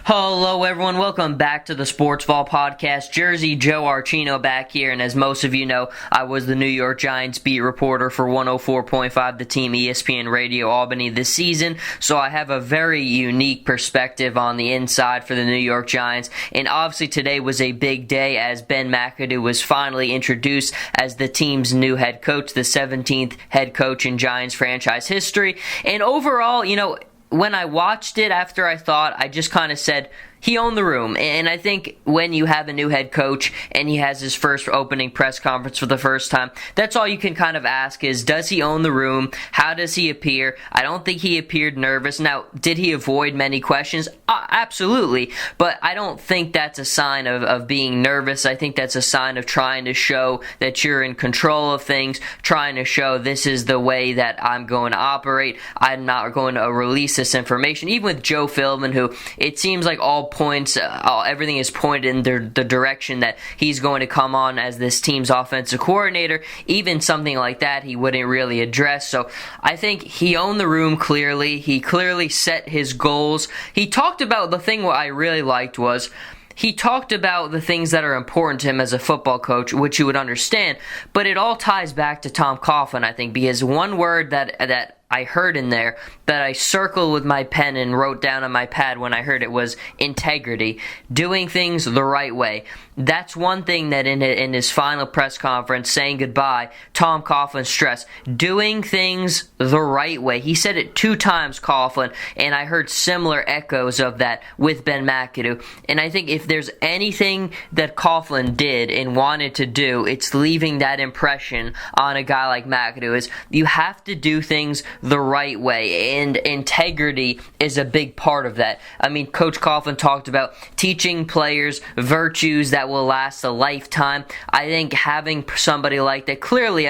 Hello everyone, welcome back to the Sports Ball Podcast. Jersey Joe Archino back here, and as most of you know, I was the New York Giants beat reporter for 104.5, the Team ESPN Radio Albany this season, so I have a very unique perspective on the inside for the New York Giants, and obviously today was a big day as Ben McAdoo was finally introduced as the team's new head coach, the 17th head coach in Giants franchise history, and overall, when I watched it after I just kind of said, he owned the room, and I think when you have a new head coach and he has his first opening press conference for the first time, that's all you can kind of ask is, does he own the room? How does he appear? I don't think he appeared nervous. Now, did he avoid many questions? Absolutely, but I don't think that's a sign of being nervous. I think that's a sign of trying to show that you're in control of things, trying to show this is the way that I'm going to operate. I'm not going to release this information. Even with Joe Philbin, who it seems like everything is pointed in the direction that he's going to come on as this team's offensive coordinator. Even something like that he wouldn't really address. So I think he owned the room clearly. He clearly set his goals. He talked about the thing what I really liked was he talked about the things that are important to him as a football coach, which you would understand, but it all ties back to Tom Coughlin, I think, because one word that I heard in there that I circled with my pen and wrote down on my pad when I heard it was integrity, doing things the right way. That's one thing that in his final press conference saying goodbye, Tom Coughlin stressed, doing things the right way. He said it 2 times, Coughlin, and I heard similar echoes of that with Ben McAdoo. And I think if there's anything that Coughlin did and wanted to do, it's leaving that impression on a guy like McAdoo is you have to do things the right way, and integrity is a big part of that. I mean, Coach Coughlin talked about teaching players virtues that will last a lifetime. I think having somebody like that, clearly,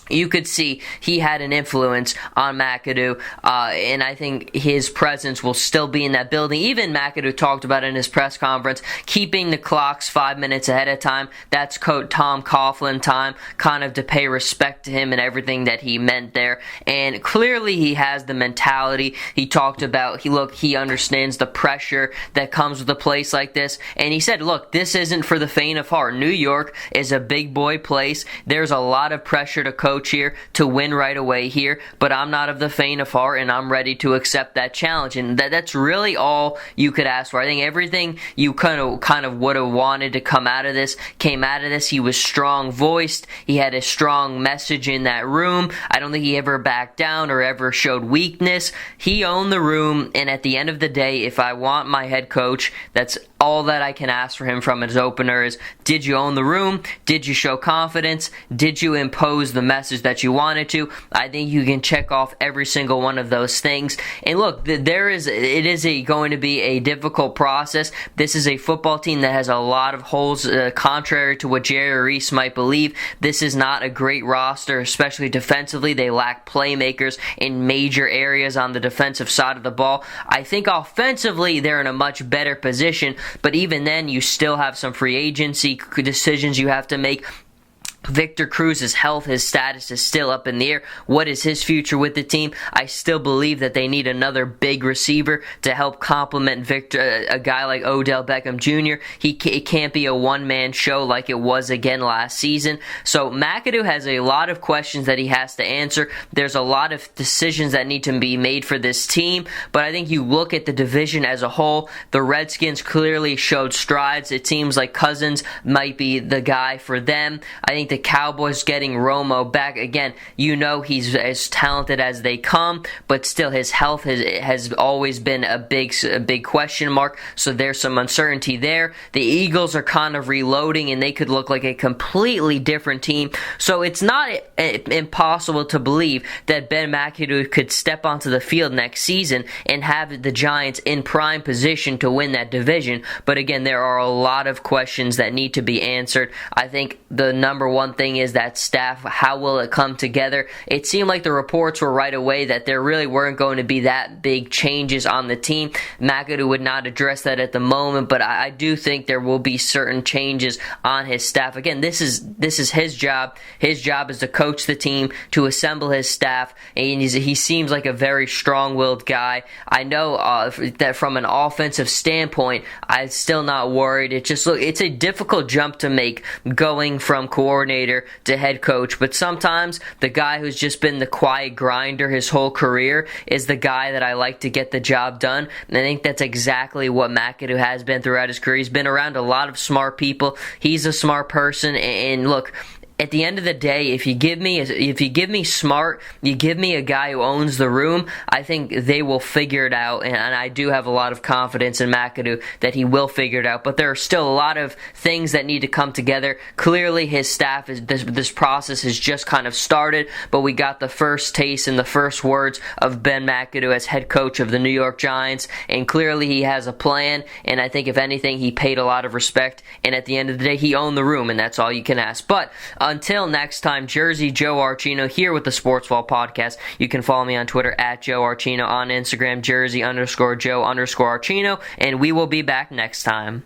you could see he had an influence on McAdoo, and I think his presence will still be in that building. Even McAdoo talked about in his press conference, keeping the clocks 5 minutes ahead of time. That's Tom Coughlin time, kind of to pay respect to him and everything that he meant there. And clearly he has the mentality. He talked about, he understands the pressure that comes with a place like this. And he said, look, this isn't for the faint of heart. New York is a big boy place. There's a lot of pressure to coach here to win right away here, but I'm not of the faint of heart, and I'm ready to accept that challenge. And that's really all you could ask for. I think everything you kind of would have wanted to come out of this came out of this. He was strong voiced. He had a strong message in that room. I don't think he ever backed down or ever showed weakness. He owned the room, and at the end of the day, if I want my head coach, that's all that I can ask for him from his opener is, did you own the room? Did you show confidence? Did you impose the message that you wanted to? I think you can check off every single one of those things. And look, it is going to be a difficult process. This is a football team that has a lot of holes, contrary to what Jerry Reese might believe. This is not a great roster, especially defensively. They lack playmakers in major areas on the defensive side of the ball. I think offensively, they're in a much better position, but even then, you still have some free agency decisions you have to make. Victor Cruz's health, his status is still up in the air. What is his future with the team? I still believe that they need another big receiver to help complement Victor, a guy like Odell Beckham Jr. It can't be a one-man show like it was again last season. So McAdoo has a lot of questions that he has to answer. There's a lot of decisions that need to be made for this team, but I think you look at the division as a whole, the Redskins clearly showed strides. It seems like Cousins might be the guy for them. I think the Cowboys getting Romo back, again, he's as talented as they come, but still his health has always been a big question mark, so there's some uncertainty there. The Eagles are kind of reloading, and they could look like a completely different team, so it's not impossible to believe that Ben McAdoo could step onto the field next season and have the Giants in prime position to win that division, but again, there are a lot of questions that need to be answered. I think the number one one thing is that staff, how will it come together? It seemed like the reports were right away that there really weren't going to be that big changes on the team. McAdoo would not address that at the moment, but I do think there will be certain changes on his staff. Again, this is his job. His job is to coach the team, to assemble his staff, and he seems like a very strong-willed guy. I know that from an offensive standpoint, I'm still not worried. It's a difficult jump to make going from coordinator to head coach, but sometimes the guy who's just been the quiet grinder his whole career is the guy that I like to get the job done, and I think that's exactly what McAdoo has been throughout his career. He's been around a lot of smart people. He's a smart person, and look, at the end of the day, if you give me smart, you give me a guy who owns the room, I think they will figure it out, and I do have a lot of confidence in McAdoo that he will figure it out. But there are still a lot of things that need to come together. Clearly, his staff this process has just kind of started, but we got the first taste and the first words of Ben McAdoo as head coach of the New York Giants, and clearly he has a plan. And I think if anything, he paid a lot of respect, and at the end of the day, he owned the room, and that's all you can ask. But until next time, Jersey Joe Archino here with the Sportsball Podcast. You can follow me on Twitter at Joe Archino, on Instagram Jersey_Joe_Archino, and we will be back next time.